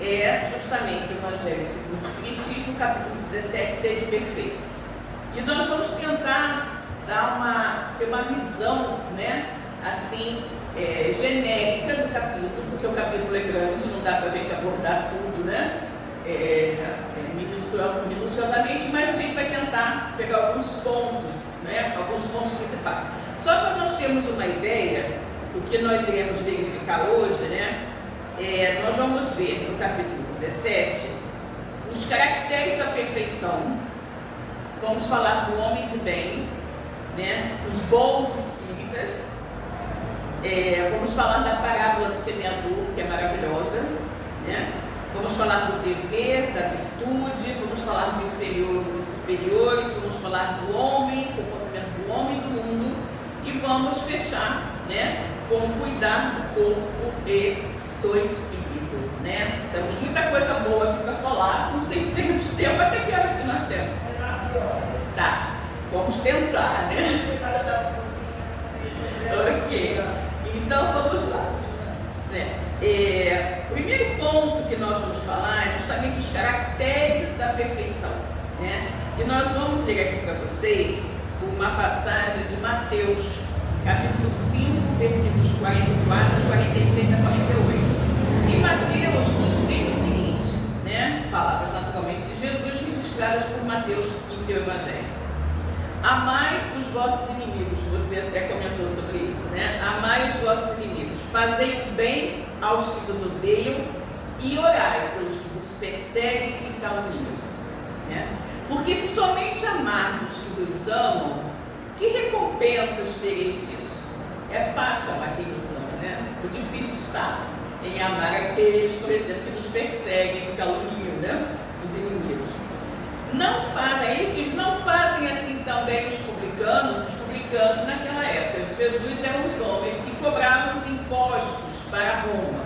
é justamente o Evangelho segundo o Espiritismo, capítulo 17, Sede Perfeitos. E nós vamos tentar ter uma visão, né, assim, genérica do capítulo, porque o capítulo é grande, não dá para a gente abordar tudo, né, minuciosamente, mas a gente vai tentar pegar alguns pontos, né, alguns pontos principais. Só para nós termos uma ideia, o que nós iremos verificar hoje, né, nós vamos ver no capítulo 17 os caracteres da perfeição, vamos falar do homem de bem, né, os bons espíritas, vamos falar da parábola do semeador, que é maravilhosa, né? Vamos falar do dever, da virtude, vamos falar de inferiores e superiores, vamos falar do homem, comportamento do homem e do mundo, e vamos fechar, né, com cuidar do corpo e do espírito, né? Temos muita coisa boa aqui para falar, não sei se temos tempo, até que horas que nós temos? 9 horas. Tá, vamos tentar, né? Ok, então vamos lá, né? O primeiro ponto que nós vamos falar é justamente os caracteres da perfeição, né? E nós vamos ler aqui para vocês uma passagem de Mateus, capítulo 5, versículos 44, 46 a 48. E Mateus nos diz o seguinte, né? Palavras naturalmente de Jesus registradas por Mateus em seu Evangelho. Amai os vossos inimigos, você até comentou sobre isso, né? Amai os vossos inimigos, fazei o bem aos que vos odeiam e orai pelos que vos perseguem e caluniam, né? Porque se somente amardes os que vos amam, que recompensas tereis disso? É fácil amar quem nos ama, né? O difícil está em amar aqueles, por exemplo, que nos perseguem e caluniam, né? Os inimigos. Não fazem, ele diz, não fazem assim também os publicanos naquela época. Jesus eram os homens que cobravam os impostos para Roma,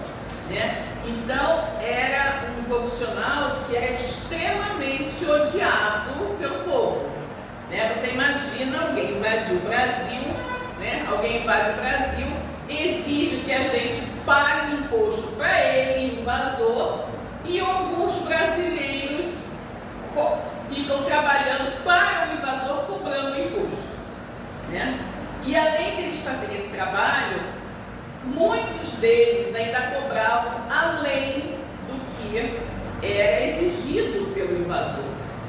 né? Então era um profissional que era extremamente odiado pelo povo, né? Você imagina alguém invadir o Brasil, né? Alguém invade o Brasil, exige que a gente pague imposto para ele, invasor, e alguns brasileiros ficam trabalhando para o invasor cobrando imposto, né? E além deles fazerem esse trabalho, muitos deles ainda cobravam além do que era exigido pelo invasor.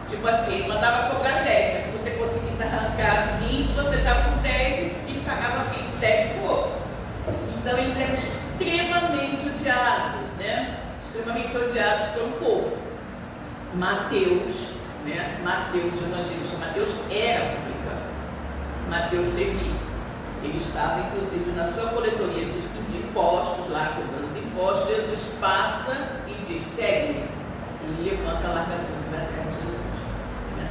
Tipo assim, ele mandava cobrar 10, mas se você conseguisse arrancar 20, você estava com 10 e pagava 10 para o outro. Então eles eram extremamente odiados, né? Extremamente odiados pelo povo. Mateus, né? Mateus, o evangelista Mateus, era publicano. Mateus Levi. Ele estava, inclusive, na sua coletoria de impostos, lá cobrando os impostos. Jesus passa e diz, segue-me. E levanta a larga tudo para atrás de Jesus. Né?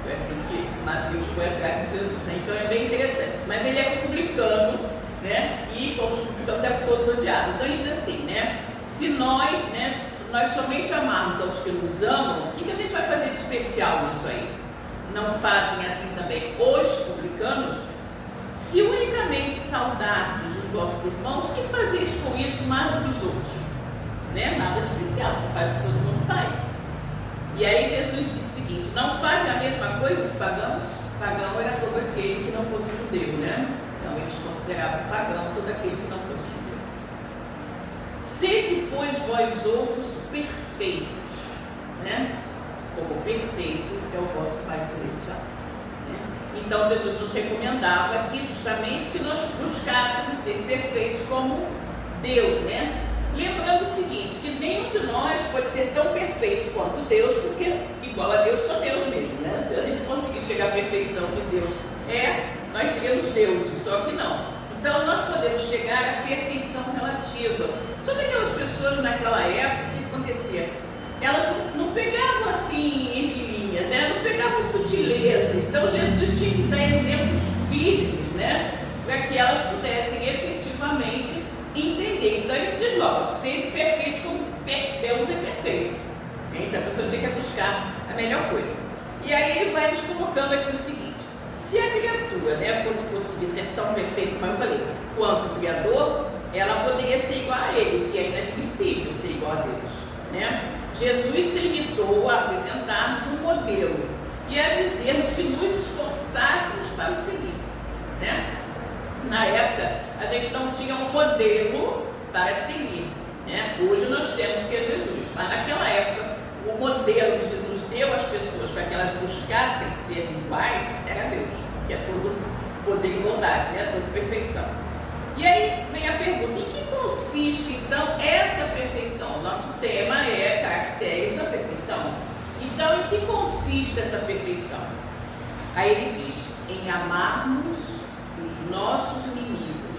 Foi assim que Mateus foi atrás de Jesus. Né? Então é bem interessante. Mas ele é publicano, né? E como os publicanos eram todos odiados. Então ele diz assim, né? Se nós, né, nós somente amarmos aos que nos amam, o que a gente vai fazer de especial nisso aí? Não fazem assim também os publicanos? Se unicamente saudardes os vossos irmãos, que fazeis com isso mais do que os outros? Né? Nada de especial, você faz o que todo mundo faz. E aí Jesus disse o seguinte, não fazem a mesma coisa os pagãos? Pagão era todo aquele que não fosse judeu, né? Então eles consideravam pagão todo aquele que não fosse judeu. Sede, pois, vós outros perfeitos, né? Como perfeito é o vosso Pai Celestial. Né? Então Jesus nos recomendava aqui justamente que nós buscássemos ser perfeitos como Deus, né? Lembrando o seguinte, que nenhum de nós pode ser tão perfeito quanto Deus, porque igual a Deus, só Deus mesmo, né? Se a gente conseguir chegar à perfeição que Deus é, nós seremos deuses, só que não. Então nós podemos chegar à perfeição relativa. Só que aquelas pessoas naquela época, o que acontecia? Elas não pegavam assim entre linhas, né? Não pegavam sutilezas. Então Jesus tinha que dar exemplos firmes, né? Para que elas pudessem efetivamente entender. Então ele diz logo, sede perfeitos como Deus é perfeito. Então a pessoa tinha que buscar a melhor coisa. E aí ele vai nos colocando aqui o seguinte, se a criatura, né, fosse conseguir ser tão perfeita como eu falei, quanto o Criador, ela poderia ser igual a ele, o que é inadmissível ser igual a Deus. né, Jesus se limitou a apresentar-nos um modelo e a dizermos que nos esforçássemos para o seguir, né? Na época, a gente não tinha um modelo para seguir, né? Hoje nós temos que é Jesus, mas naquela época, o modelo que Jesus deu às pessoas para que elas buscassem ser iguais era Deus, que é todo poder e bondade, né? Toda perfeição. E aí vem a pergunta: em que consiste então essa perfeição? Nosso tema é caracteres da perfeição. Então, em que consiste essa perfeição? Aí ele diz: em amarmos os nossos inimigos,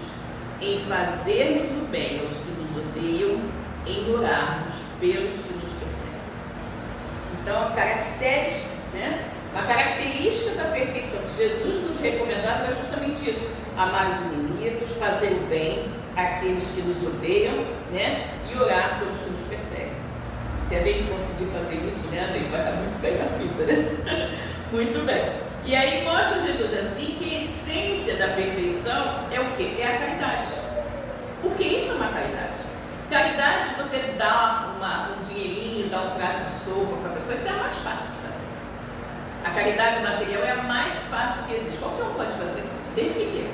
em fazermos o bem aos que nos odeiam, em orarmos pelos que nos perseguem. Então, caracteres, né? Uma característica da perfeição que Jesus nos recomendava era justamente isso: amar os inimigos, fazer o bem àqueles que nos odeiam, né? E orar pelos que nos perseguem. Se a gente conseguir fazer isso, né, a gente vai estar muito bem na fita, né? Muito bem. E aí mostra Jesus assim que a essência da perfeição é o quê? É a caridade. Porque isso é uma caridade. Caridade, você dá um dinheirinho, dá um prato de sopa para a pessoa, isso é mais fácil de fazer. A caridade material é a mais fácil que existe. Qualquer um pode fazer, desde que queira.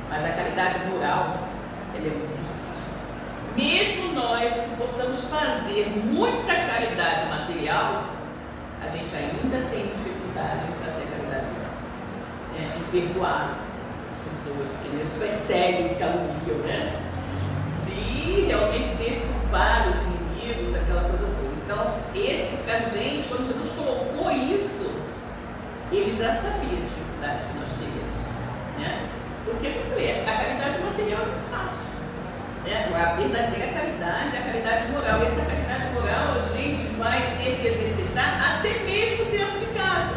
Mas a caridade moral, ela é muito difícil. Mesmo nós que possamos fazer muita caridade material, a gente ainda tem dificuldade em fazer caridade moral, né? Em perdoar as pessoas que nos perseguem, caluniam, né? De realmente desculpar os inimigos, aquela coisa toda. Então, esse pra gente, quando Jesus colocou isso, ele já sabia a dificuldade que nós teríamos, né? Porque a caridade material é muito fácil, né? A verdadeira caridade é a caridade moral. E essa caridade moral a gente vai ter que exercitar até mesmo dentro de casa,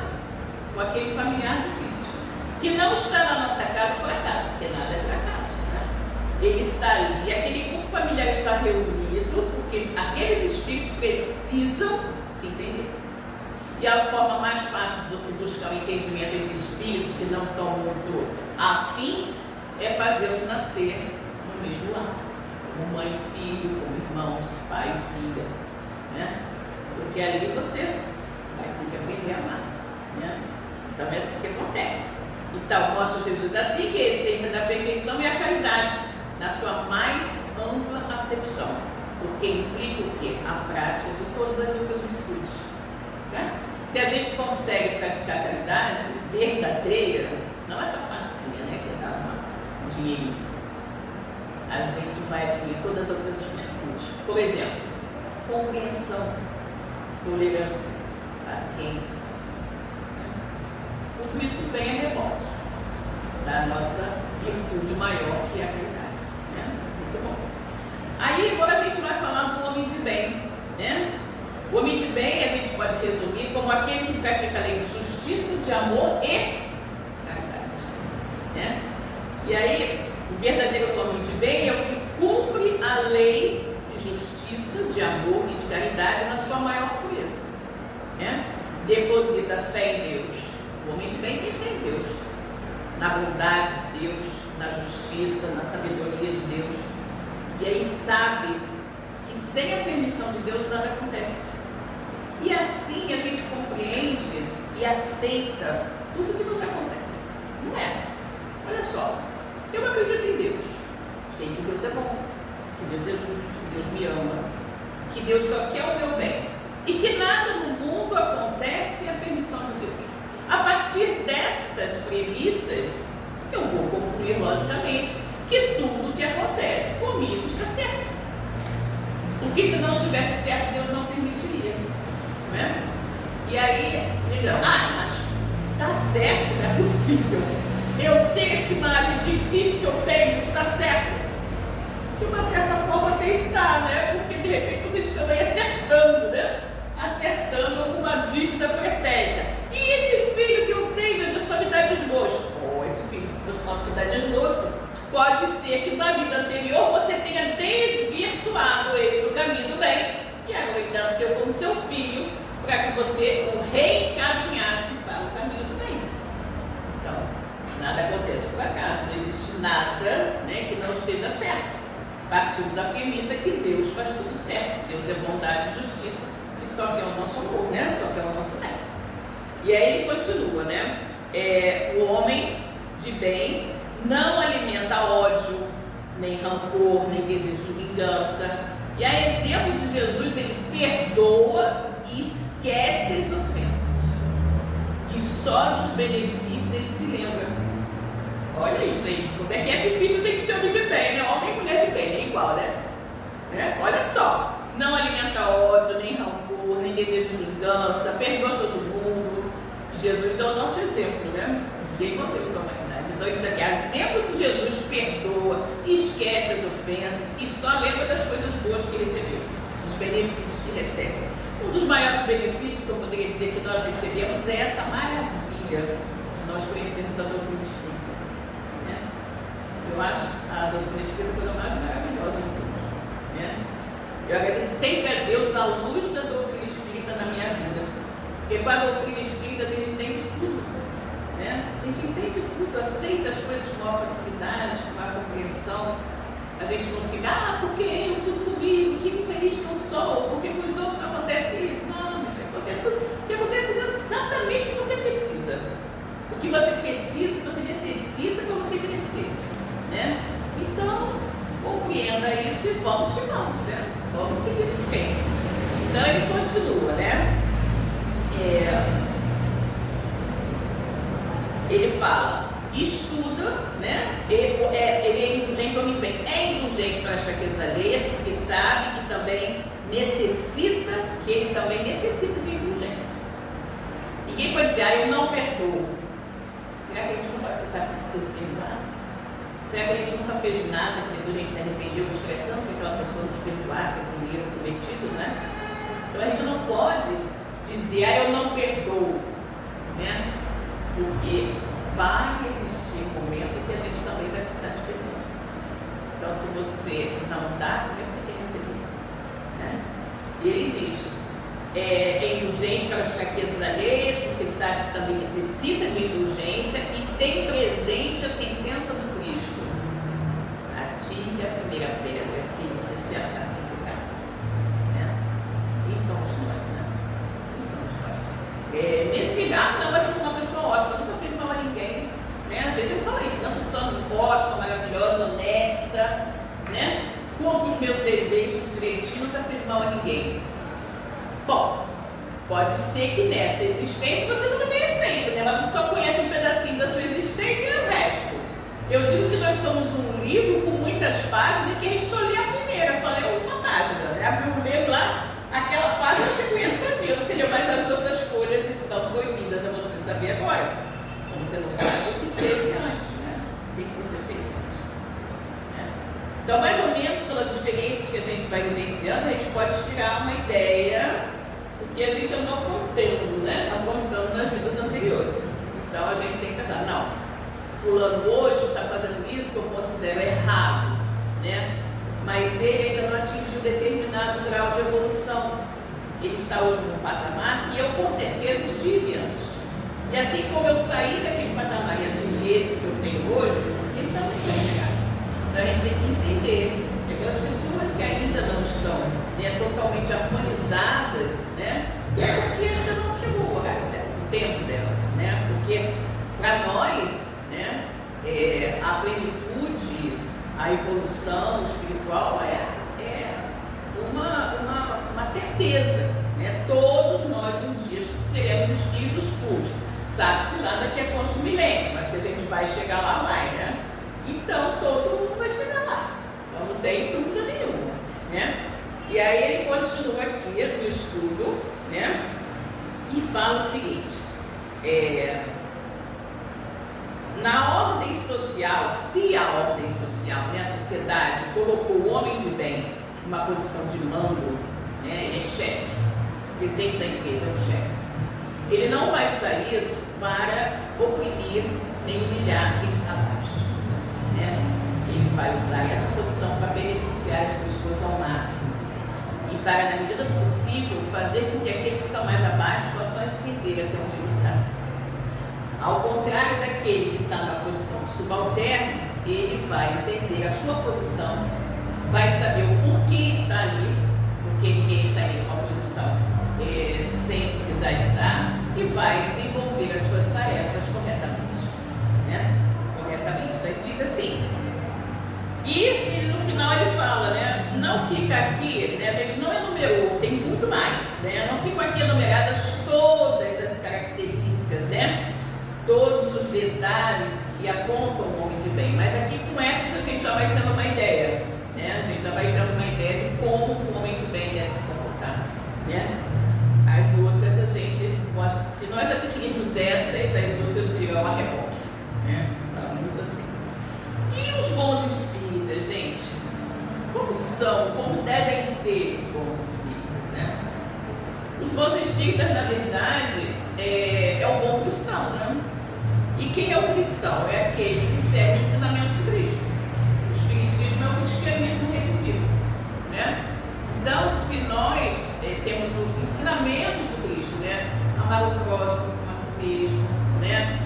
com aquele familiar difícil, que não está na nossa casa por acaso, porque nada é por acaso, né? Ele está ali, aquele grupo familiar está reunido, porque aqueles espíritos precisam se entender. E a forma mais fácil de você buscar o entendimento entre espíritos que não são muito afins é fazê-los nascer no mesmo lar, como mãe e filho, como irmãos, pai e filha, né? Porque ali você vai ter que aprender a amar, né? Então é assim que acontece. Então mostra Jesus assim que a essência da perfeição é a caridade, na sua mais ampla acepção, porque implica o quê? A prática de todas as outras virtudes, né? Se a gente consegue praticar a caridade verdadeira, não essa facinha, né, que é dar um dinheirinho, a gente vai adquirir todas as outras virtudes. Por exemplo, compreensão, tolerância, paciência. Tudo isso vem a rebote da nossa virtude maior, que é a caridade, né? Muito bom. Aí agora a gente vai falar do homem de bem, né? O homem de bem a gente pode resumir como aquele que pratica a lei de justiça, de amor e caridade, né? E aí, o verdadeiro homem de bem é o que cumpre a lei de justiça, de amor e de caridade na sua maior pureza, né? Deposita fé em Deus. O homem de bem tem fé em Deus, na bondade de Deus, na justiça, na sabedoria de Deus. E aí sabe que sem a permissão de Deus nada acontece. E assim a gente compreende e aceita tudo que nos acontece. Não é? Olha só, eu acredito em Deus. Sei que Deus é bom, que Deus é justo, que Deus me ama, que Deus só quer o meu bem. E que nada no mundo acontece sem a permissão de Deus. A partir destas premissas, eu vou concluir logicamente que tudo que acontece comigo está certo. Porque se não estivesse certo, Deus não permitiria. Né? E aí, digam, mas está certo, não é possível. Eu tenho esse marido difícil que eu tenho, isso está certo. De uma certa forma até está, né? Porque de repente vocês estão aí acertando, né? Acertando alguma dívida pretérita. E esse filho que eu tenho, meu Deus, só me dá desgosto. Esse filho que só me dá desgosto, pode ser que na vida anterior você tenha desvirtuado ele do caminho do bem. E agora ele nasceu como seu filho, para que você o reencaminhasse para o caminho do bem. Então, nada acontece por acaso, não existe nada, né, que não esteja certo. Partindo da premissa que Deus faz tudo certo. Deus é bondade e justiça. só quer o nosso amor, né? Só quer o nosso bem. E aí ele continua, né? O homem de bem não alimenta ódio, nem rancor, nem desejo de vingança. E a exemplo de Jesus, ele perdoa e esquece as ofensas. E só dos benefícios ele se lembra. Olha aí, gente, como é que é difícil a gente ser homem de bem, né? Homem e mulher de bem, é igual, né? Olha só, não alimenta ódio, nem rancor, nem desejo de vingança, perdoa todo mundo. Jesus é o nosso exemplo, né? Ninguém contém para a humanidade. Então ele diz aqui, exemplo de Jesus perdoa, esquece as ofensas e só lembra das coisas boas que recebeu, dos benefícios que recebe. Um dos maiores benefícios que eu poderia dizer que nós recebemos é essa maravilha. Nós conhecemos a doutrina espírita. Né? Eu acho a doutrina espírita a coisa mais maravilhosa do mundo. Né? Eu agradeço sempre a Deus a luz da doutrina espírita na minha vida. Porque com a doutrina espírita a gente entende tudo. Né? A gente entende tudo, aceita as coisas com maior facilidade, com maior compreensão. A gente não fica, porque eu, tudo comigo, que infeliz que eu sou, porque com os outros não acontece isso. Não, o que acontece é exatamente o que você precisa. O que você precisa, o que você necessita para você crescer. Né? Então, compreenda isso e vamos que vamos, né? Vamos seguir em frente. Então ele continua, né? Ele fala, estuda, né? Ele é indulgente, ou muito bem, é indulgente para as fraquezas alheias, porque sabe que também necessita, que ele também necessita de indulgência. Ninguém pode dizer, eu não perdoo. Será que a gente não vai precisar de perdoar? Será que a gente nunca fez nada quando a gente se arrependeu, gostaria tanto que aquela pessoa nos perdoasse aquele erro cometido, né? Então a gente não pode dizer, eu não perdoo, né? Porque vai existir um momento em que a gente também vai precisar de perdão. Então, se você não dá, como é que você quer receber? Né? E ele diz, é indulgente para as fraquezas alheias, porque sabe que também necessita de indulgência e tem presente a sentença do Cristo. Atire a primeira pedra que se achar sem pecado. Né? E somos nós, né? E somos nós. Mesmo que não, mas eu sou uma pessoa ótima, eu nunca fiz mal a ninguém. Né? Às vezes eu falo isso, nós somos uma pessoa ótima, maravilhosa, honesta, né? Cumpro os meus deveres direitinho, nunca fiz mal a ninguém. Bom, pode ser que nessa existência você nunca tenha feito, né? Mas você só conhece um pedacinho da sua existência e o resto. Eu digo que nós somos um livro com muitas páginas que a gente só lê a primeira, só lê uma página, né? Abriu o livro lá, aquela página você conhece todinha, você lê, mas as outras folhas estão proibidas a você saber agora. Como você não sabe o que teve antes, né? O que você fez antes. Né? Então, mais ou menos pelas experiências que a gente vai vivenciando, a gente pode tirar uma ideia do que a gente andou contando, né? Apontando nas vidas anteriores. Então, a gente tem que pensar, não, fulano hoje está fazendo isso que eu considero errado, né? Mas ele ainda não atingiu determinado grau de evolução. Ele está hoje num patamar que eu com certeza estive antes. E assim como eu saí daquele patamar e atingi esse que eu tenho hoje, ele também vai chegar. Então a gente tem que entender que aquelas pessoas que ainda não estão, né, totalmente harmonizadas, né, é porque ainda não chegou o horário delas, o tempo delas, né? Porque para nós, né, a plenitude, a evolução espiritual é uma certeza, né? Todos nós um dia seremos espíritos puros. Sabe-se lá daqui a quantos milênios, mas que a gente vai chegar lá, vai, né? Então todo mundo vai chegar lá. Então não tem dúvida nenhuma, né? E aí ele continua aqui no estudo, né? E fala o seguinte, na ordem social, se a ordem social, né, a sociedade colocou o homem de bem numa posição de mando, né, ele é chefe, o presidente da empresa é o chefe, ele não vai usar isso para oprimir nem humilhar quem está abaixo, né? Ele vai usar essa posição para beneficiar as pessoas ao máximo e para, na medida do possível, fazer com que aqueles que estão mais abaixo possam ascender até onde ele está. Ao contrário daquele que está numa posição subalterna, ele vai entender a sua posição, vai saber o porquê está ali, porque ninguém está ali numa posição vai desenvolver as suas tarefas corretamente, né? Corretamente. Então, ele diz assim, e no final ele fala, né? Não fica aqui, né? A gente não enumerou, tem muito mais, né? Não ficam aqui enumeradas todas as características, né? Todos os detalhes que apontam o homem de bem, mas aqui com essas a gente já vai tendo uma ideia, né? A gente já vai tendo uma ideia de como o homem de bem deve se comportar, né? As outras a gente, se nós adquirirmos essas, as outras virão a reboque, né? Muito assim. E os bons espíritas, gente? Como são, como devem ser os bons espíritas, né? Os bons espíritas, na verdade, é o bom cristão, né? E quem é o cristão? É aquele que segue o ensinamento de Cristo. O espiritismo é o cristianismo revivido, né? Então, se nós temos os ensinamentos do Cristo, né? Amar o próximo como a si mesmo, né?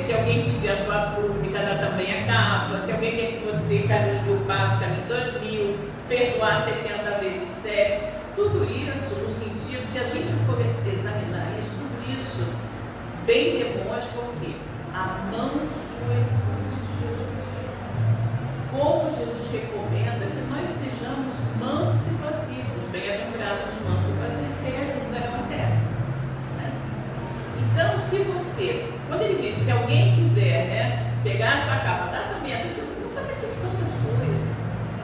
Se alguém pedir a tua túnica, dá também a capa. Se alguém quer que você caminhe o passo, caminhe 2000, perdoar 70 vezes 7. Tudo isso no sentido, se a gente for examinar isso, tudo isso bem demonstra o quê? A mansuetude de Jesus. Como Jesus recomenda que nós sejamos mansos e pacíficos, bem-aventurados os mansos e pacíficos, que herdarão a terra. Né? Então, se você, quando ele diz, se alguém quiser, né, pegar a sua capa, dá também a tudo, não faça questão das coisas.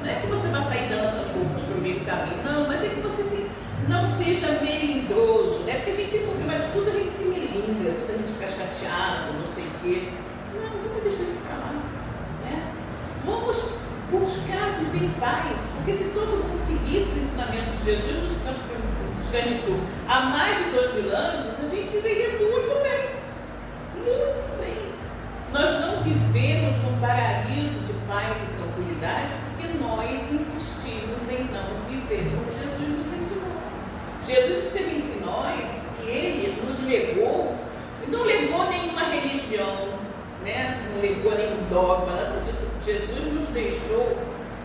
Não é que você vai sair dando suas roupas para o meio do caminho, não, mas é que você não seja melindroso, né? Porque a gente tem problema de tudo, a gente se melinda, tudo a gente fica chateado, não sei o quê. Não, vamos deixar isso para lá, né? Vamos buscar viver em paz, porque se todo mundo seguisse os ensinamentos de Jesus, nos há mais de 2000 anos, a gente viveria muito bem, muito bem. Nós não vivemos num paraíso de paz e tranquilidade porque nós insistimos em não viver como Jesus nos ensinou. Jesus esteve entre nós e ele nos legou, e não legou nenhuma religião, né? Não legou nenhum dogma, nada disso. Jesus nos deixou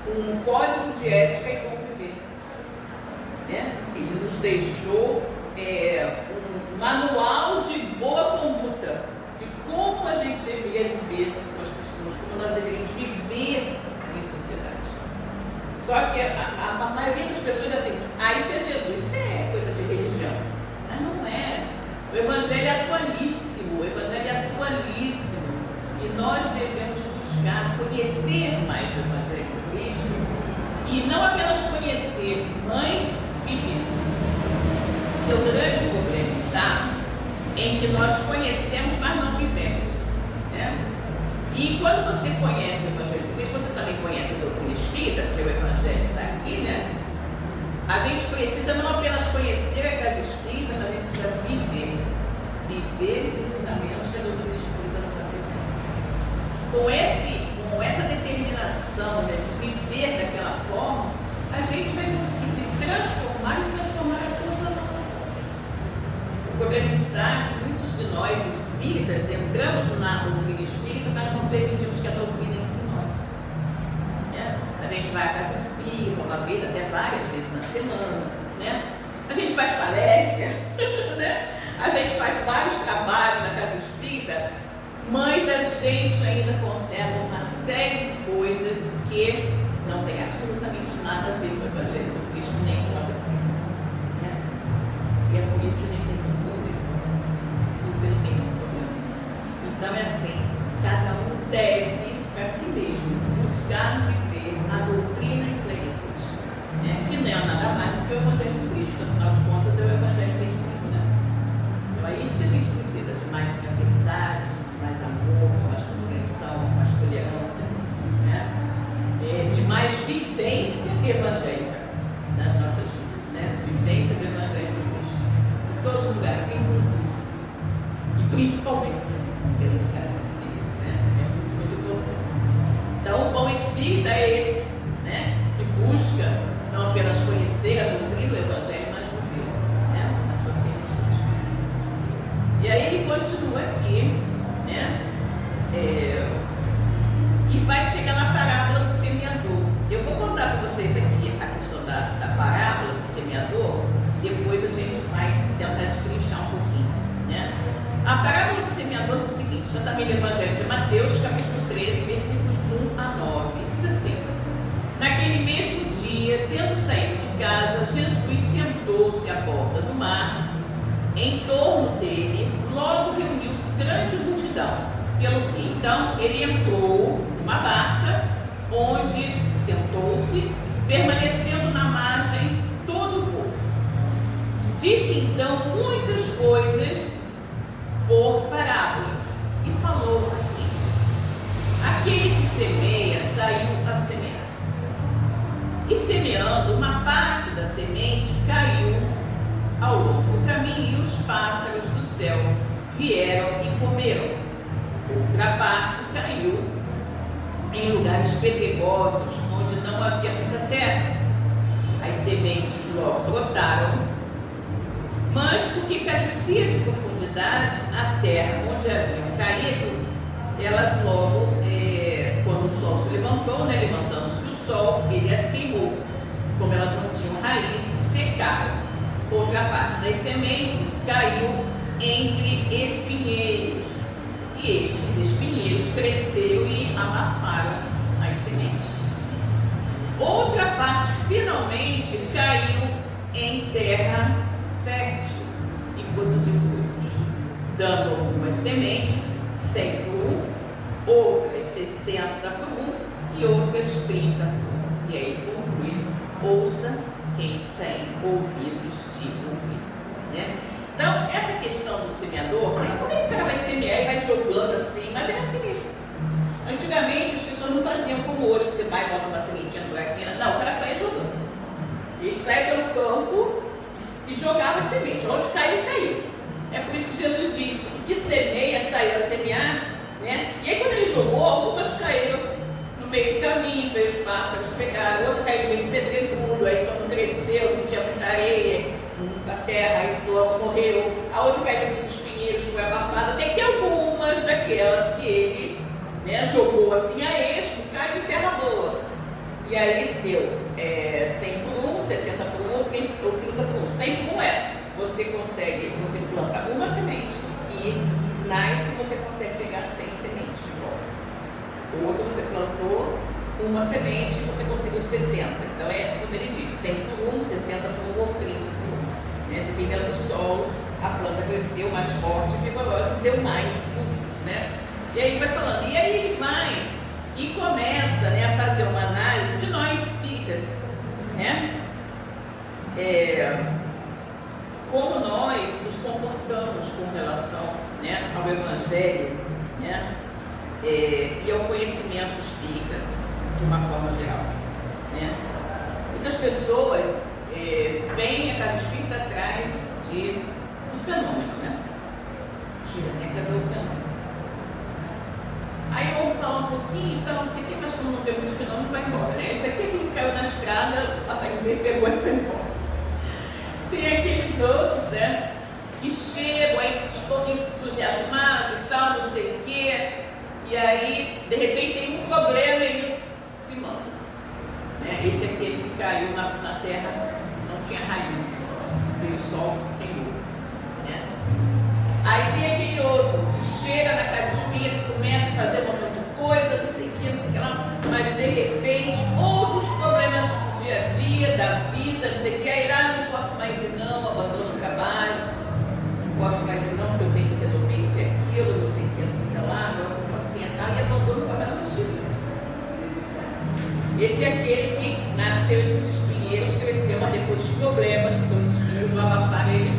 um código de ética e conviver, né? Ele nos deixou um manual de boa conduta, de como a gente deveria viver com as pessoas, como nós deveríamos viver em sociedade. Só que a maioria das pessoas diz assim, isso é Jesus, isso é coisa de religião. Mas não é. O Evangelho é atualíssimo, o Evangelho é atualíssimo. E nós devemos buscar conhecer mais do Evangelho de Cristo. E não apenas conhecer, mas viver. Porque o grande problema está em que nós conhecemos, mas não vivemos, né? E quando você conhece o Evangelho de Cristo, você também conhece a doutrina espírita, porque o Evangelho está aqui, né? A gente precisa não apenas conhecer a casa espírita, mas a gente precisa viver os ensinamentos que a doutrina espírita nos apresenta. Com essa determinação, né, de viver daquela forma, a gente vai conseguir se transformar e transformar a todos a nossa forma. O problema está que muitos de nós espíritas entramos na doutrina espírita, mas não permitimos que a doutrina entre em nós. Né? A gente vai à casa espírita uma vez, até várias vezes na semana, né? A gente faz palestra, né? A gente faz vários trabalhos na casa espírita, mas a gente ainda conserva uma série de coisas que não tem absolutamente nada a ver com o Evangelho do Cristo, nem com a doutrina. Né? E é por isso que a gente tem um problema. Por isso que ele tem um problema. Então é assim, cada um deve, para si mesmo, buscar viver a doutrina em plenitude. Né? Que não é nada mais do que o Evangelho do Cristo, afinal de contas é o Evangelho do Cristo. Né? Então é isso que a gente precisa, de mais fraternidade, de mais amor, de mais compreensão, de mais tolerância, né? De mais vivência evangélica nas nossas vidas, né? Vivência do Evangelho de Cristo. Em todos os lugares, inclusive. E principalmente pelas casas espíritas, né? É muito importante. Então, o bom espírita é esse, né? Que busca não apenas conhecer a doutrina do Evangelho, mas viver, né? A sua plenitude. E aí ele continua aqui, né? E vai chegar na parábola do semeador. Eu vou contar para vocês aqui a questão da parábola do semeador, depois a gente vai tentar destrinchar um pouquinho, né? também no Evangelho de Mateus, capítulo 13, versículos 1 a 9. Diz assim: naquele mesmo dia, tendo saído de casa, Jesus sentou-se à borda do mar. Em torno dele, logo reuniu-se grande multidão, pelo que então ele entrou numa barca, onde sentou-se, permanecendo na margem todo o povo. Disse então muitas coisas por parábolas e falou assim: aquele que semeia saiu a semear. E semeando, uma parte da semente caiu ao longo do caminho, e os pássaros do céu vieram e comeram. Outra parte caiu em lugares pedregosos, onde não havia muita terra. As sementes logo brotaram, mas porque carecia de profundidade a terra onde haviam caído, elas logo, quando o sol se levantou, levantando-se o sol, ele as queimou. Como elas não tinham raízes, secaram. Outra parte das sementes caiu entre espinheiros, e estes espinheiros cresceram e abafaram as sementes. Outra parte finalmente caiu em terra fértil e produziu frutos, dando algumas sementes 100 por um, outras 60 por um e outras 30 por um. E aí conclui: ouça quem tem ouvidos de ouvir, né? Então, essa questão do semeador, como é que o cara vai semear e vai jogando assim? Mas é assim mesmo. Antigamente as pessoas não faziam como hoje, que você vai e bota uma sementinha no buraquinho. Não, o cara saia jogando. Ele saia pelo campo e jogava a semente. Onde caiu, caiu. É por isso que Jesus diz: o que semeia saiu a semear, né? E aí quando ele jogou, algumas caíram no meio do caminho, veio os pássaros pegaram, outro caiu no meio do pedregulho, aí quando cresceu, não tinha muita areia, a terra, aí logo morreu. A outra caiu nos espinheiros, foi abafada, até que algumas daquelas que ele, né, jogou assim a esmo, caiu em terra boa. E aí deu 100 por 1, 60 por 1 ou 30 por 1. 100 por 1 você planta uma semente e nasce, você consegue pegar 100 sementes de volta. O outro você plantou uma semente, você conseguiu 60. Então quando ele diz 100 por 1, 60 por 1 ou 30 por 1. Né? Dependendo do solo, a planta cresceu mais forte, vigorosa e deu mais frutos, né? E aí vai falando, e aí ele vai e começa, né, a fazer uma análise de nós espíritas, né? Como nós nos comportamos com relação, né, ao Evangelho, né, e ao conhecimento espírita de uma forma geral, né? Muitas pessoas vêm a casa espírita atrás do fenômeno, né? Chega assim, quer ver o fenômeno. Aí eu vou falar um pouquinho, então assim, tem mais como não ver muito fenômeno, vai embora, né? Esse aqui que caiu na estrada, passa a ver, pegou e foi embora. Tem aqueles outros, né, que chegam aí todo entusiasmado e tal, não sei o quê, e aí de repente tem um problema e ele se manda, né? Esse é aquele que caiu na terra, não tinha raízes, veio o sol, queimou, né? Aí tem aquele outro que chega na casa espírita, começa a fazer um montão de coisa, não sei o que, não sei o que lá, mas de repente outros problemas do dia a dia, da vida, não sei o que, aí não posso mais ir não, abandono o trabalho, não posso mais ir não, porque eu tenho que resolver isso e aquilo, não sei o que, não sei o que lá, agora eu vou sentar e abandono o trabalho do espírito. Esse é aquele que nasceu entre os espinheiros, cresceu, mas depois os problemas, que são os espinheiros, vão abafar ele.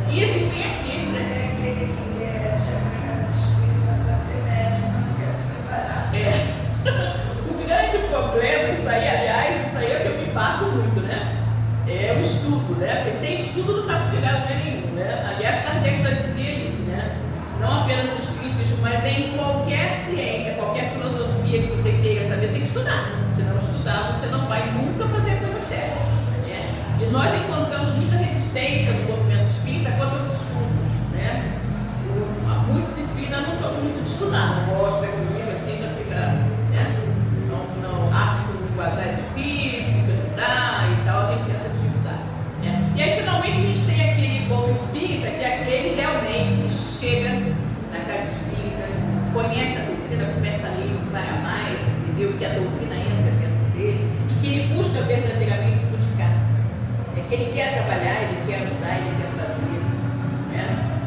E existem aqueles, né? É aquele que quer chegar na casa espírita para ser médium, não quer se preparar. O grande problema, isso aí, aliás, isso aí é que eu me bato muito, né? É o estudo, né? Porque sem estudo não dá para chegar a lugar nenhum, né? Aliás, Kardec já dizia isso, né? Não apenas no espiritismo, mas em qualquer ciência, qualquer filosofia que você queira saber, você tem que estudar. Se não estudar, você não vai nunca fazer a coisa certa, né? E nós encontramos muita resistência no movimento espírita quanto aos estudos, né? Muitos espíritas não são muito de estudar, não gostam, pega o livro assim, já fica, né? Não acham que o linguajar é difícil, que não dá e tal, a gente tem essa dificuldade, né? E aí finalmente a gente tem aquele bom espírita, que é aquele realmente que chega na casa espírita que ele quer trabalhar, ele quer ajudar, ele quer fazer. Né?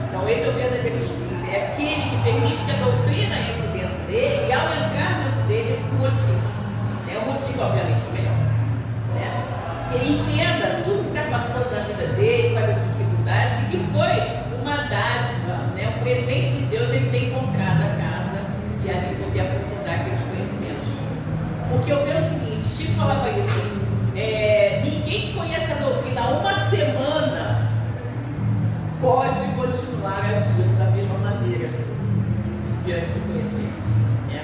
Então esse é o verdadeiro espírita, é aquele que permite que a doutrina entre dentro dele e ao entrar dentro dele o modifique. O modifique obviamente o melhor. Né? Que ele entenda tudo que está passando na vida dele, quais as dificuldades, e que foi uma dádiva, né? Um presente de Deus ele tem encontrado a casa e ali poder aprofundar aqueles conhecimentos. Porque eu penso o seguinte, Chico falava isso, ninguém que conhece a doutrina há uma semana pode continuar agindo da mesma maneira diante de conhecer.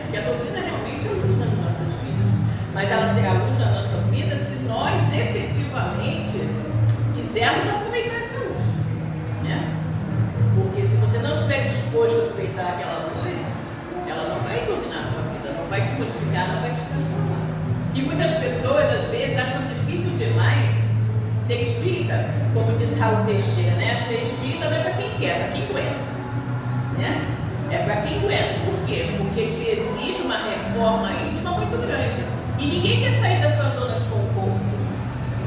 Porque a doutrina realmente é luz nas nossas vidas, mas ela será luz na nossa vida se nós efetivamente quisermos aproveitar essa luz. Né? Porque se você não estiver disposto a aproveitar aquela luz, ela não vai iluminar a sua vida, não vai te modificar, não vai te transformar. E muitas pessoas, às vezes, acham difícil demais ser espírita, como disse Raul Teixeira, né? Ser espírita não é para quem quer, é para quem aguenta. Né? É para quem aguenta. Por quê? Porque te exige uma reforma íntima muito grande. E ninguém quer sair da sua zona de conforto.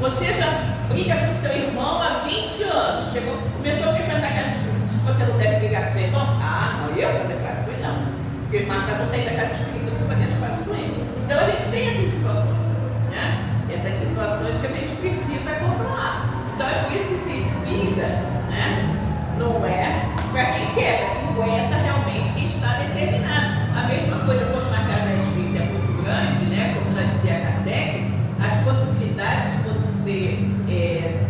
Você já briga com seu irmão há 20 anos, começou a frequentar casa espírita. Você não deve brigar com seu irmão? Ah, não, eu fazer classe com ele não. Porque marcação sair da casa espírita para fazer as classes com ele. Então a gente tem essas situações, né? Essas situações que a gente precisa controlar. Então é por isso que ser espírita, né? Não é para quem quer, para quem aguenta realmente, quem está determinado. A mesma coisa quando uma casa espírita é muito grande, né? Como já dizia Kardec, as possibilidades de você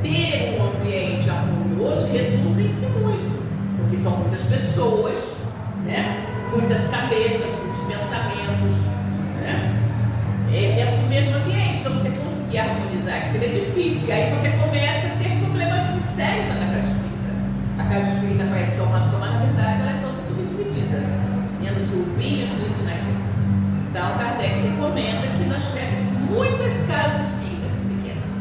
ter um ambiente harmonioso reduzem-se muito, porque são muitas pessoas, né? Muitas cabeças, muitos pensamentos, né? Dentro do mesmo ambiente. Então você conseguir harmonizar aquilo é difícil. E aí você começa a ter problemas muito sérios na casa espírita. A casa espírita parece que é uma só, mas na verdade ela é toda subdividida. Menos grupinhos, isso, naquilo. Então Kardec recomenda que nós tivéssemos muitas casas espíritas pequenas.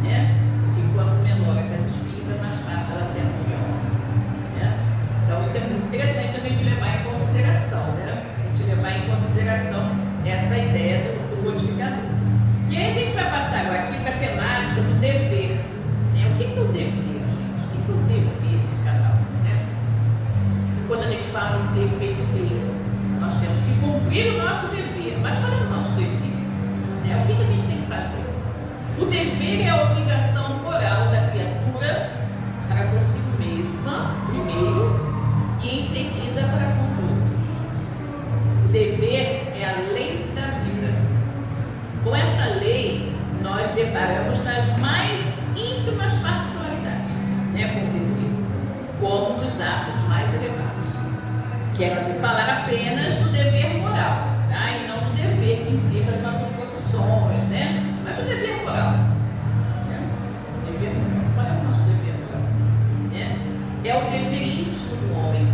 Né? Porque quanto menor a casa espírita, mais fácil ela ser harmoniosa. Né? Então isso é muito interessante a gente levar em consideração. Né? A gente levar em consideração essa ideia do modificador. E aí a gente vai passar agora aqui para a temática do dever. Né? O que é o dever, gente? O que é o dever de cada um? Né? Quando a gente fala em ser perfeito, nós temos que cumprir o nosso dever. Mas qual é o nosso dever? Né? O que a gente tem que fazer? O dever é a obrigação moral da criatura para consigo mesma, primeiro, e em seguida para com os outros. O dever é a lei da vida. Com essa lei, nós deparamos nas mais ínfimas particularidades, né, com o dever, como nos atos mais elevados. Quero aqui falar apenas do dever moral, tá? E não do dever que implica as nossas profissões, né? Mas o dever moral. Né? O dever moral. Qual é o nosso dever moral? É o dever íntimo do homem.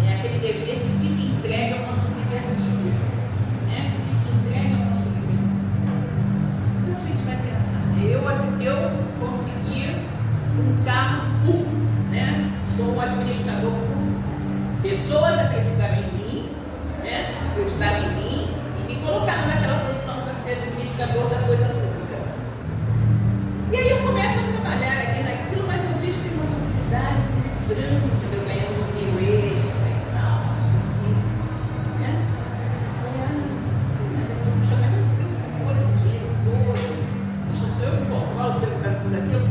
É aquele dever que fica entregue ao nosso livre-arbítrio. Né? Que fica entregue ao nosso livre-arbítrio. Então a gente vai pensar. Eu consegui um carro público, né? Sou um administrador público. Pessoas acreditaram em mim, né? Acreditaram em mim e me colocaram naquela posição para ser administrador da coisa pública. E aí eu começo a trabalhar aqui naquilo, mas eu vejo que tem uma facilidade muito grande de eu ganhar um dinheiro extra e tal, né? Mas eu não tenho por esse dinheiro todo. Poxa, sou eu que controlo se eu faço aquilo.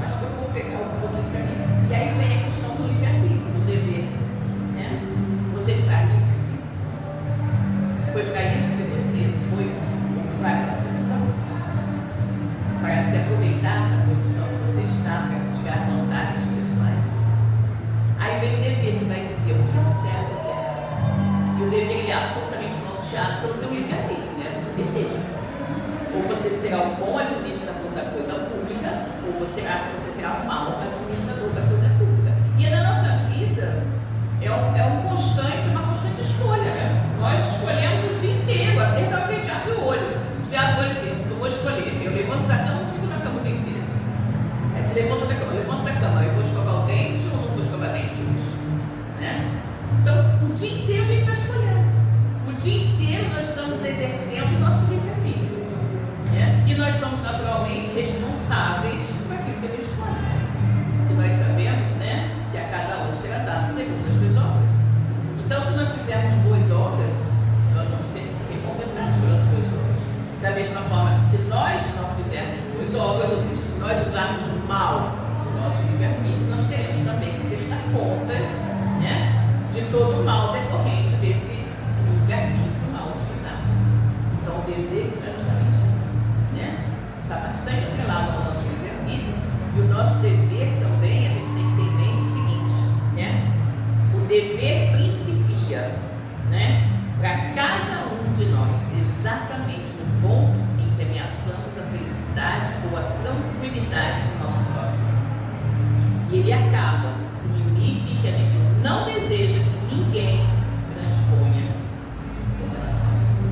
Acho que eu vou pegar um pouco para mim. E aí vem a questão do livre-arbítrio, do dever. Você está livre. Foi para isso que você foi para a posição? Para se aproveitar da posição que você está, para tirar vantagens pessoais. Aí vem o dever que vai dizer o que é o certo e o que é errado. E o dever ele é absolutamente norteado pelo teu livre-arbítrio, né? Você decide. Ou você será um bom administrador da coisa pública, ou você será um mau administrador da coisa pública. E na nossa vida uma constante escolha, né? Nós escolhemos o dia inteiro, até que a gente abre o olho. Você abre o olho e diz, eu vou escolher. Eu levanto da cama, eu fico na cama o dia inteiro. Aí você levanta da cama, eu levanto da cama, eu vou escovar o dente ou não vou escovar dente? Né? Então, o dia inteiro a gente está escolhendo. O dia inteiro nós estamos exercendo o nosso livre-arbítrio. Né? E nós somos naturalmente responsáveis por aquilo que nosso dever também, a gente tem que ter em mente o seguinte, né? O dever principia, né? Para cada um de nós, exatamente no ponto em que ameaçamos a felicidade ou a tranquilidade do nosso próximo. E ele acaba no limite em que a gente não deseja que ninguém transponha com relação a isso,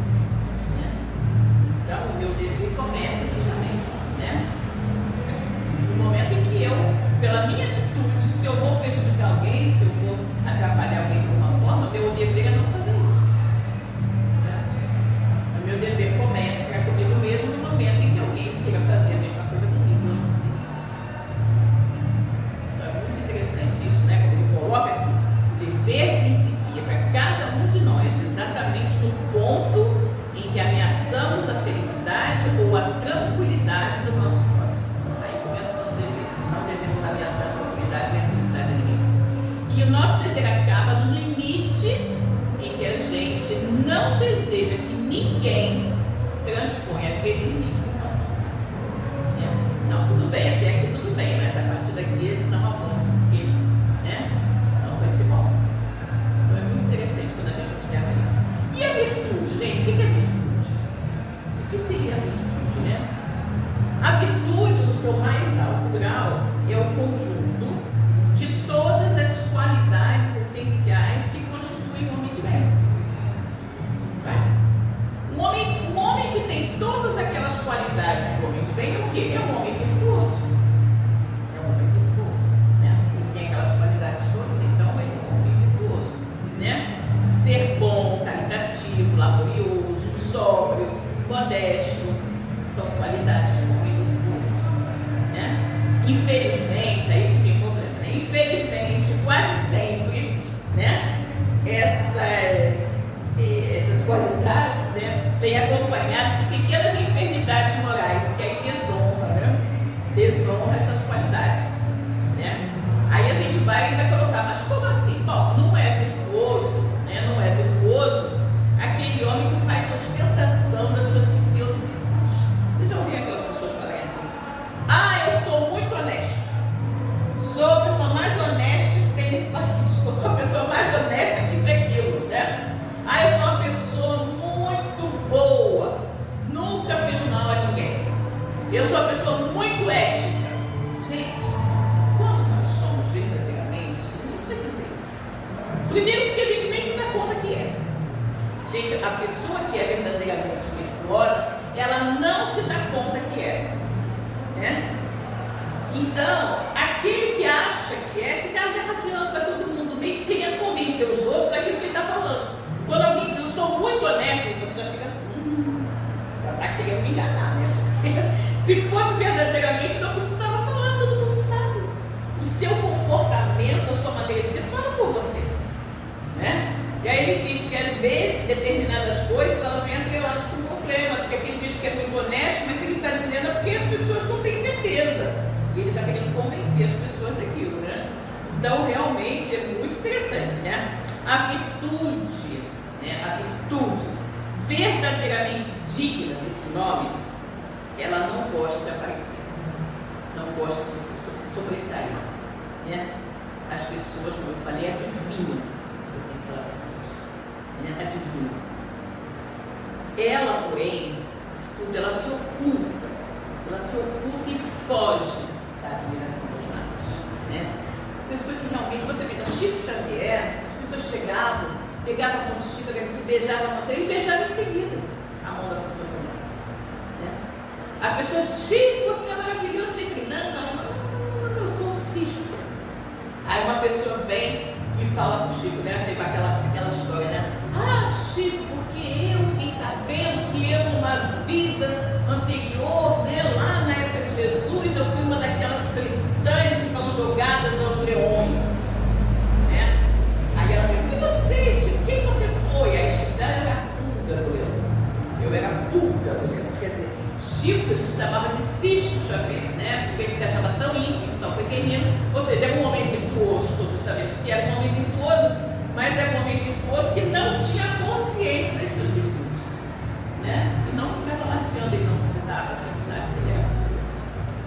né? Então, o meu dever começa justamente, né? No momento em que eu, pela minha atitude, se eu vou prejudicar alguém, se eu vou atrapalhar alguém de alguma forma, meu dever é não fazer isso, né? O meu dever começa para comigo mesmo no momento em que alguém queira fazer a mesma coisa comigo. Então, é muito interessante isso, né? Quando ele coloca aqui, o dever principia para cada um de nós, exatamente no ponto em que ameaçamos a felicidade ou a tranquilidade do nosso próximo. Aí começa o nosso dever. Não devemos ameaçar a tranquilidade nem a felicidade de ninguém. E o nosso dever acaba no limite em que a gente não deseja que ninguém transponha aquele limite no próximo. Não, tudo bem, até aqui tudo bem, mas a partir daqui não avança, porque, né, não vai ser bom. Então é muito interessante quando a gente observa isso. E a virtude, gente? O que é virtude? O que seria a virtude, né? A virtude, no seu mais alto grau, é o conjunto de todas as qualidades essenciais que constituem um homem de bem. Não é? Um homem que tem todas aquelas qualidades do homem de bem é o quê? É um homem virtuoso. É um homem virtuoso, né? Ele tem aquelas qualidades todas, então ele é um homem virtuoso, né? Ser bom, caritativo, laborioso, sóbrio, modesto, são qualidades de um homem virtuoso, né? Infelizmente, aí que tem problema, né? Infelizmente, quase sempre, né? Essas qualidades, né, vêm acompanhadas de pequenas enfermidades morais, que aí desonra, né? Desonra essas qualidades, né? Aí a gente vai colocar, mas como assim? Bom, não é virtuoso, né? Não é virtuoso aquele homem que faz ostentação das suas pseudo-virtudes. Vocês já ouviram aquelas pessoas falarem assim? Ah, eu sou muito honesto. Sou a pessoa mais honesta que tem nesse país. Sou a pessoa mais honesta que isso e aquilo, né? Ah, eu sou uma pessoa muito boa. Nunca fiz mal a ninguém. Eu sou uma pessoa muito ética. Gente, quando nós somos verdadeiramente, a gente não precisa dizer. Primeiro porque a gente nem se dá conta que é. Gente, a pessoa que é verdadeiramente virtuosa, ela não se dá conta que é, né? Então, aquele que acha que é, fica arrebatando para todo mundo, meio que querendo convencer os outros daquilo que ele está falando. Quando alguém diz, eu sou muito honesto, você já fica assim, já está querendo me enganar, né? Se fosse verdadeiramente, não precisava falar, todo mundo sabe. O seu comportamento, a sua maneira de ser, fala por você, né? E aí ele diz que às vezes determinadas coisas elas vêm atreladas com problemas, porque ele diz que é muito honesto, mas ele está dizendo é porque as pessoas não têm certeza. E ele está querendo convencer as pessoas daquilo, né? Então realmente é muito interessante, né? A virtude, né? A virtude verdadeiramente digna desse nome, ela não gosta de aparecer, não gosta de se sobressair, né? As pessoas, como eu falei, adivinham. Você tem que falar com isso, né? Adivinham. Ela, porém, a virtude, ela se oculta e foge da admiração das massas, né? Pessoa que realmente, você vê, Chico Xavier, as pessoas chegavam, pegavam a mão do Chico, se beijavam a mão, ele beijava em seguida a mão da pessoa também, né? A pessoa diz, Chico, você é maravilhoso, você diz, não, eu sou um cisco. Aí uma pessoa vem e fala pro Chico, né? Teve aquela história, né? Ah, Chico, porque eu fiquei sabendo que eu, numa vida anterior, né, lá na época de Jesus, eu fui uma daquelas cristãs que foram jogadas aos leões, né? Aí ela pergunta, e você, Chico, quem você foi? Aí Chico, eu era pulga do leão. Eu era pulga do leão. Quer dizer, Chico ele se chamava de Cisco Xavier, né? Porque ele se achava tão ínfimo, tão pequenino, ou seja, era um homem virtuoso, todos sabemos que era um homem virtuoso, mas era um homem virtuoso que não tinha consciência das suas virtudes, né? E não ficava lateando, ele não precisava, a gente sabe que ele era virtuoso,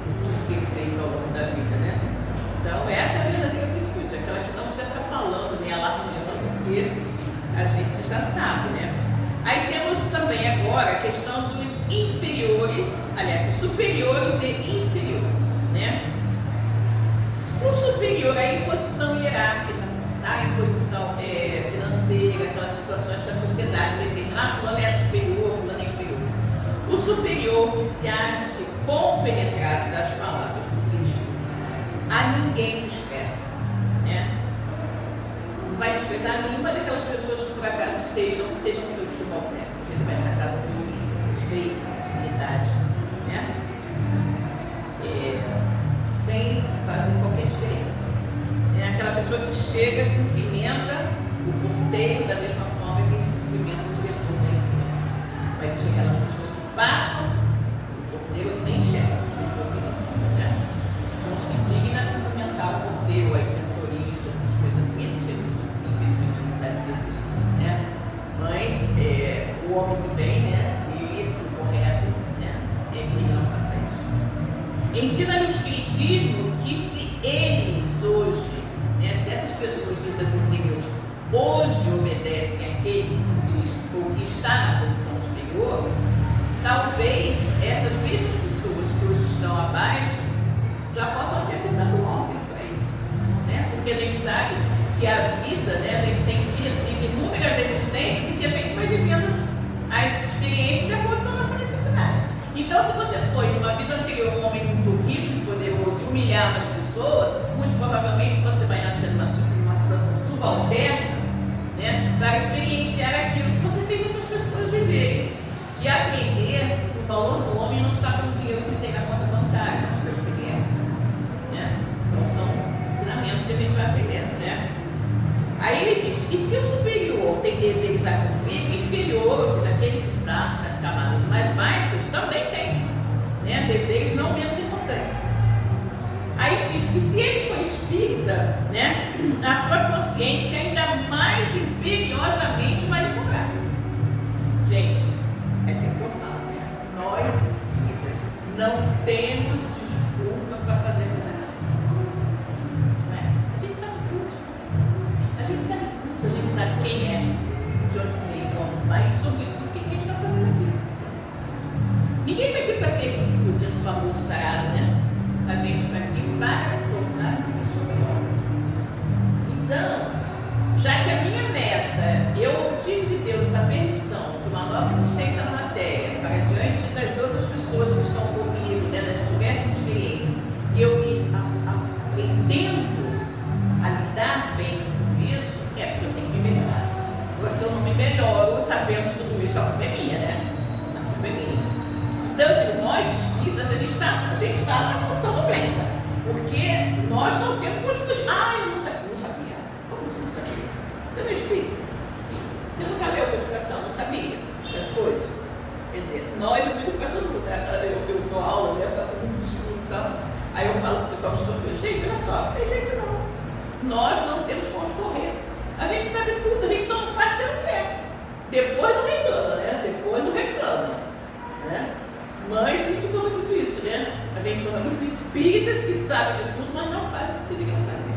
por tudo que ele fez ao longo da vida. a ninguém despreza, né? Não vai desprezar nenhuma daquelas pessoas que por acaso sejam seus subalternos. Ele vai tratar com respeito, com dignidade, né? Sem fazer qualquer diferença. É aquela pessoa que chega, cumprimenta o porteiro da mesma forma que cumprimenta o diretor da empresa. Mas existem aquelas pessoas que passam, o porteiro nem chega, se fosse assim, né? Não se digna a cumprimentar o porteiro, as sensoristas, essas coisas assim. Existem pessoas assim, infelizmente não sabe que existem, né? Mas o homem do bem, né? Ele, o correto, né? É que ele não faça isso. Ensina no Espiritismo que se eles hoje, né, se essas pessoas ditas inferiores hoje obedecem àquele que se diz ou que está na posição superior, talvez essas mesmas pessoas que hoje estão abaixo já possam ter tentado homens para ele, né? Porque a gente sabe que a vida, né, a gente vive inúmeras existências e que a gente vai vivendo as experiências de acordo com a nossa necessidade. Então, se você foi numa vida anterior um homem muito rico e poderoso e humilhava as pessoas, muito provavelmente você vai nascer numa situação subalterna, né, para experienciar aquilo que você fez outras pessoas viverem e aprender que o valor do homem não está pelo dinheiro que ele tem na conta bancária, mas pelo que ele é, né? Então são ensinamentos que a gente vai aprendendo, né? Aí ele diz que se o superior tem deveres a cumprir, o inferior, ou seja, aquele que está nas camadas mais baixas, também tem, né, deveres não menos importantes. Aí diz que se ele for espírita, né, a sua consciência ainda mais imperiosamente vai lhe cobrar. Gente, é aquilo que eu falo, né? Nós espíritas não temos desculpa para fazer coisa errada. Não é? A gente sabe tudo. A gente sabe tudo. A gente sabe quem é, de onde veio, onde vai, e sobretudo o que a gente está fazendo aqui. Ninguém está aqui para ser rico, dentro do famoso sarado, né? A gente está aqui para se tornar uma pessoa melhor. Então, já que a minha meta, eu tive de Deus essa permissão de uma nova existência na matéria, para diante das outras pessoas que estão comigo, né, das diversas experiências, eu me aprendendo a lidar bem com isso, é porque eu tenho que me melhorar. Agora, se eu não me melhoro, sabemos tudo isso, a culpa é minha, né? A culpa é minha. Então, nós espíritas, a gente está numa situação doença, porque nós não temos como fugir. Eu não sabia. Como você não sabia? Você não é espírita? Você nunca leu a codificação, não sabia das coisas? Quer dizer, eu digo para todo mundo, né? Eu dou aula, né? Faço muitos estudos e tal. Aí eu falo para o pessoal que estuda, gente, olha só, não tem jeito não. Nós não temos como correr. A gente sabe tudo, a gente só não sabe pelo que é. Depois não reclama, né? Depois não reclama, né? Mas a gente conta muito isso, né? A gente conta muitos espíritas que sabem de tudo, mas não fazem o que deveriam fazer.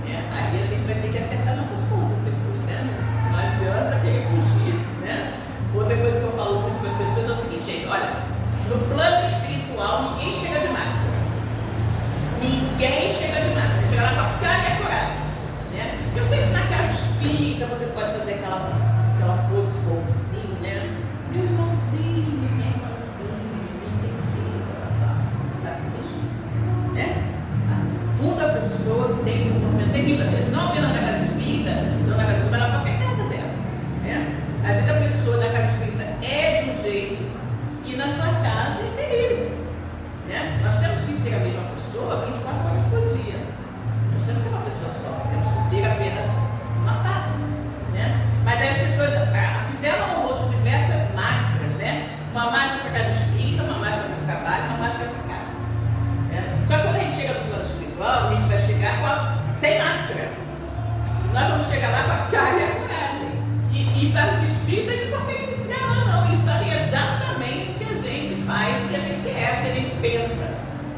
Aí a gente vai ter que acertar nossas contas depois, né? Não adianta querer fugir, né? Outra coisa que eu falo muito com as pessoas é o seguinte, gente, olha, no plano espiritual ninguém chega de máscara. Ninguém chega de máscara. Chega lá com a cara e a coragem, né? Eu sei que na casa espírita você pode fazer aquela pose de bonzinho, né? Meu irmãozinho, a pessoa tem um movimento terrível. Às vezes não apenas na casa espírita, não na casa espírita, mas na qualquer casa dela, né? Às vezes a pessoa na casa espírita é de um jeito e na sua casa é terrível, né? Nós temos que ser a mesma pessoa 24 horas por dia. Nós temos que ser uma pessoa só, temos que ter apenas uma face, né? Mas aí as pessoas fizeram ao almoço diversas máscaras, né? Uma máscara para a casa espírita, uma máscara para o trabalho, uma máscara para casa, né? Só que quando a gente chega no plano espiritual, a gente vai chegar sem máscara. Nós vamos chegar lá com a cara e a coragem. E para os espíritos a gente não consegue enganar, não. Eles sabem exatamente o que a gente faz, o que a gente é, o que a gente pensa,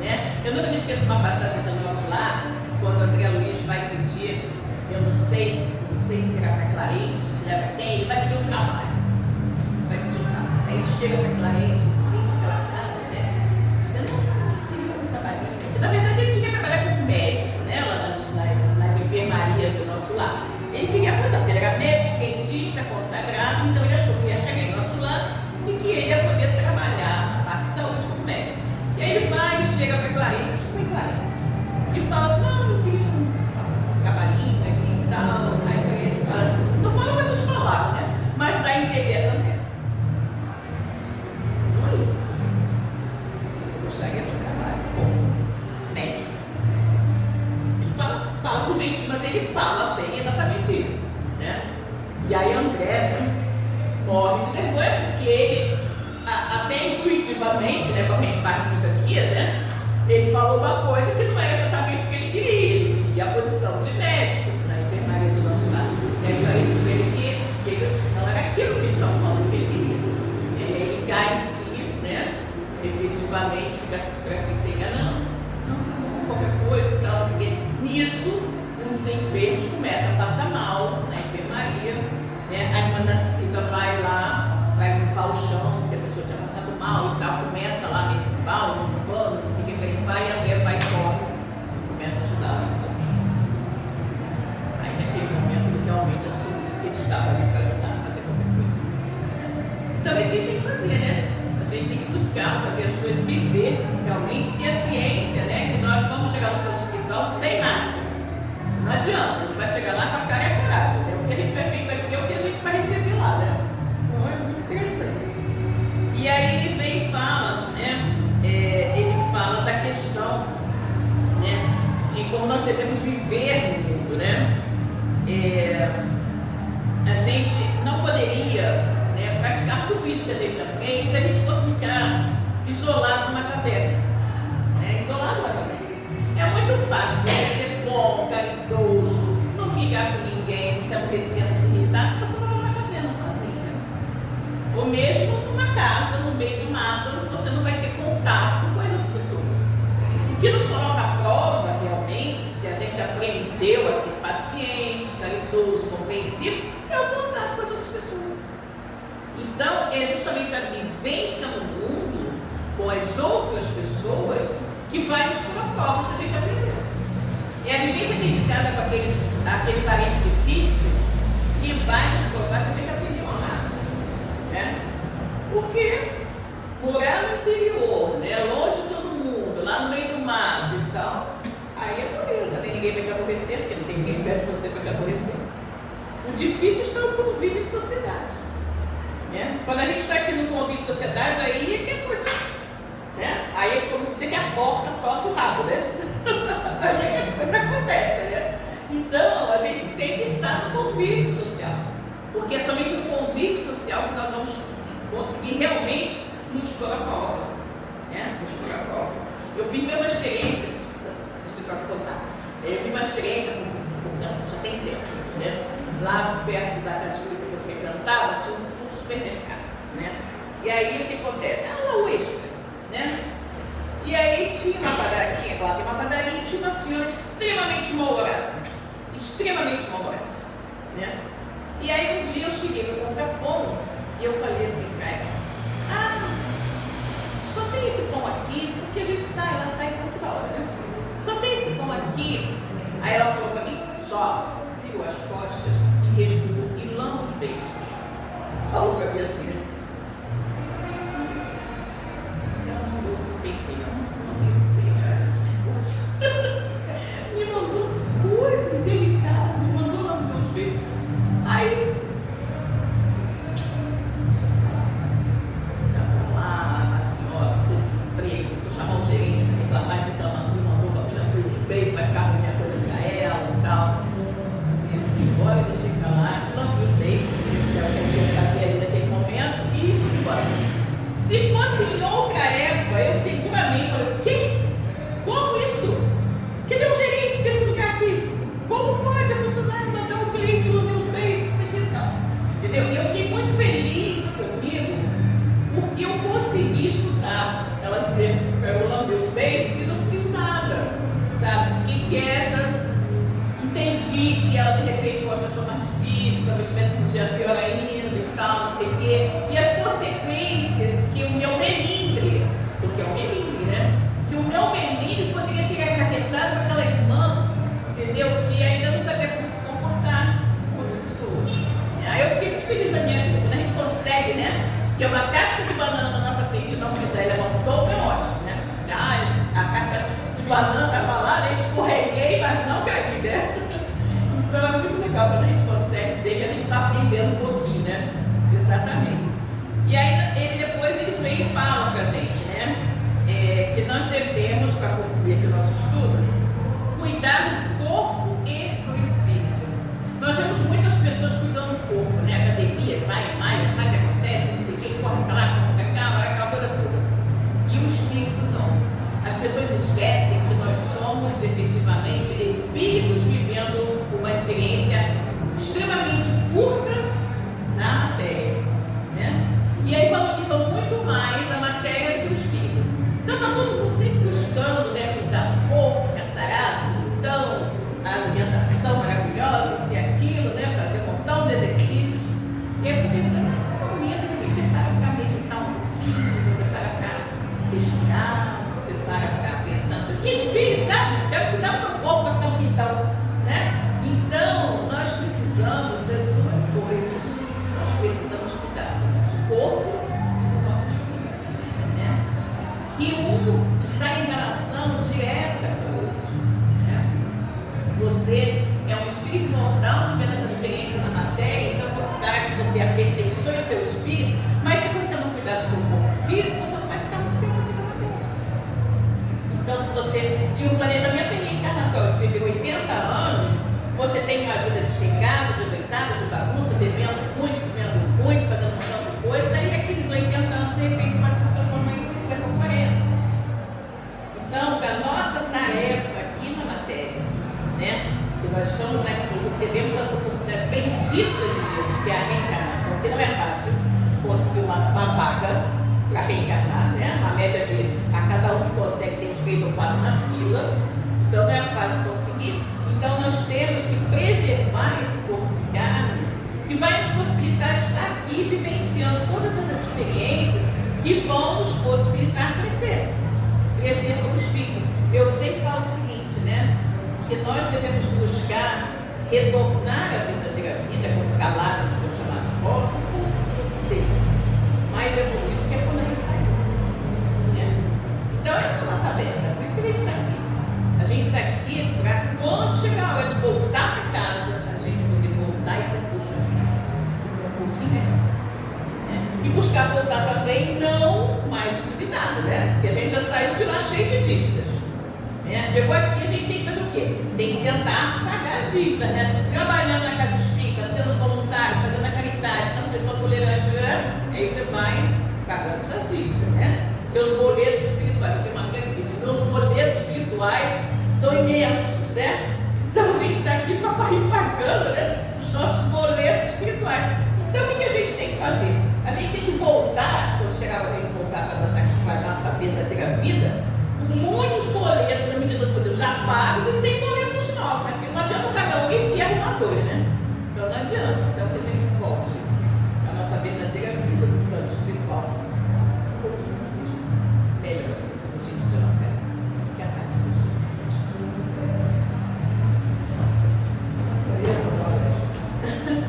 né? Eu nunca me esqueço de uma passagem do nosso lar, quando o André Luiz vai pedir, eu não sei se será para Clarice, se será para quem, ele vai pedir um trabalho. Vai pedir um trabalho. Aí ele chega para Clarice, assim, com aquela cara, né? Dizendo, queria um trabalhinho. Na verdade, ele queria trabalhar como médico, né? Lá nas enfermarias do nosso lar. Ele queria coisa, porque ele era médico, cientista, consagrado, então ele achou que ia chegar em nosso lar e que ele ia poder trabalhar na parte de saúde como médico. E aí ele vai e chega para Clarice, e fala ele fala bem exatamente isso, né? E aí André, né, morre de vergonha, porque ele, até intuitivamente, né, como a gente faz muito aqui, né, ele falou uma coisa que não era exatamente o que ele queria. Ele queria a posição de médico na enfermaria do nosso lado. Então ele disse para ele que não era aquilo que eles estavam falando que ele queria. Ele cai em si, né, efetivamente fica assim, sem não, qualquer coisa e tal, assim. Nisso, os enfermos começam a passar mal na enfermaria, né? A irmã Narcisa vai lá, vai limpar o chão, porque a pessoa tinha passado mal e tal, começa lá a limpar os panos, não sei o que, para limpar, e a André vai e corre, começa a ajudar a limpar o chão. Aí naquele momento ele realmente assume que ele estava ali para ajudar a fazer qualquer coisa. Então é isso que a gente tem que fazer, né? A gente tem que buscar fazer as coisas, viver realmente, e a ciência, né? Que nós vamos chegar no plano espiritual sem máscara. Não adianta, a gente vai chegar lá com a cara e a coragem, né? O que a gente vai feito aqui é o que a gente vai receber lá, né? Então é muito interessante. E aí ele vem e fala, né? Ele fala da questão, né, de como nós devemos viver no mundo, né? A gente não poderia, né, praticar tudo isso que a gente aprende se a gente fosse ficar isolado numa caverna, né? Isolado numa caverna. É muito fácil você ser bom, caridoso, não brigar com ninguém, não se aborrecer, não se irritar, se você morar numa caverna sozinho, né? Ou mesmo numa casa, no meio do mato, onde você não vai ter contato com as outras pessoas. O que nos coloca à prova, realmente, se a gente aprendeu a ser paciente, caridoso, compreensivo, é o contato com as outras pessoas. Então, é justamente a vivência no mundo com as outras pessoas que vai nos pôr à prova se a gente aprender. É a vivência dedicada com aquele parente difícil que vai nos provar se a gente aprendeu ou nada, né? Porque morar no interior, né, longe de todo mundo, lá no meio do mato e tal, aí é beleza, não tem ninguém para te aborrecer, porque não tem ninguém perto de você para te aborrecer. O difícil está o convívio em sociedade, né? Quando a gente está aqui no convívio em sociedade, aí é que a coisa, né? Aí é como se dizer que a porca torce o rabo, né? Aí é que a coisa acontece, né? Então, a gente tem que estar no convívio social, porque é somente no convívio social que nós vamos conseguir realmente nos pôr à prova, né? Nos pôr à prova. Eu vivi uma experiência, não sei se eu contar, eu vi uma experiência, já tem tempo isso, né? Lá perto da casa espírita que eu frequentava, tinha um supermercado, né? E aí o que acontece? O extra, né? E aí tinha uma padaria, lá tem uma padaria, e tinha uma senhora extremamente mal-humorada, né? E aí um dia eu cheguei para comprar pão e eu falei assim para ela, só tem esse pão aqui, porque a gente sai toda hora, né? Só tem esse pão aqui. Aí ela falou para mim, só virou as costas e respirou e lama os beijos. Falou para mim assim, me mandou coisa delicada, me mandou lá nos meus beijos. Aí, lá, a senhora, você desemprego, se eu chamar o gerente para reclamar, me mandou para me os beijos, vai ficar ruim a coisa para ela e tal. Eu fui embora, deixei para lá, lambi os beijos, que era o que eu tinha que fazer ali naquele momento, e fui embora. Se fosse em outra época, eu seguramente falei, o quê? Como isso? Cadê o gerente desse lugar aqui? Como pode a funcionária mandar o cliente nos meus beijos? Entendeu? E eu fiquei muito feliz comigo, porque eu consegui escutar ela dizer, eu lambei os beijos e não fiz nada, sabe? Fiquei quieta, entendi que ela de repente é uma pessoa mais difícil, talvez tivesse um dia pior ainda e tal, não sei o quê. E as consequências que o meu melindre, porque é um melindre, né? Que o meu melindre poderia ter acarretado com aquela irmã, entendeu? Que ainda não sabia como se comportar com as pessoas. Aí eu fiquei muito feliz da minha vida. Quando a gente consegue, né? Ter uma casca de banana na nossa frente e não pisar e levar um topo, é ótimo, né? Já a casca de banana estava lá, né? Escorreguei, mas não caí, né? Então é muito legal quando a gente consegue ver que a gente está aprendendo um pouquinho, né? Exatamente. E aí ele vem e fala pra gente, né? Que nós devemos, para concluir aqui o nosso estudo, cuidar do corpo e do espírito. planejamento reencarnatório de viver 80 anos, você tem uma vida desregrada, de noitada, de bagunça, bebendo muito, comendo muito, fazendo um montão de coisa, daí aqueles 80 anos de repente pode se transformar em 50 ou 40. Então, a nossa tarefa aqui na matéria, né, que nós estamos aqui, recebemos essa oportunidade bendita de Deus, que é a reencarnação, que não é fácil conseguir uma vaga para reencarnar, né? Uma média de a cada um que consegue tem uns 3 ou 4 na fila, então não é fácil conseguir. Então nós temos que preservar esse corpo de carne que vai nos possibilitar estar aqui vivenciando todas essas experiências que vão nos possibilitar crescer como espírito. Eu sempre falo o seguinte, né? Que nós devemos buscar retornar à verdadeira vida, como Calagem foi chamado de volta, ser mais evoluído que é quando a gente saiu. Né? Então essa é a nossa meta, por isso que a gente está aqui. A gente está aqui para quando chegar a hora de voltar para casa, a gente poder voltar e dizer, puxa, um pouquinho melhor. Né? E buscar voltar também não mais endividado, né? Porque a gente já saiu de lá cheio de dívidas. Né? Chegou aqui, a gente tem que fazer o quê? Tem que tentar pagar as dívidas, né? Trabalhando na casa espírita, sendo voluntário, fazendo a caridade, sendo pessoa tolerante, né? Aí você vai pagando suas dívidas, né? Seus boletos espirituais. Eu tenho uma amiga que disse, meus boletos espirituais são imensos, né? Então a gente está aqui para ir pagando, né, os nossos boletos espirituais. Então o que a gente tem que fazer? A gente tem que voltar, quando chegar a hora de voltar para a nossa verdadeira vida, com muitos boletos, na medida do possível, já pagos e sem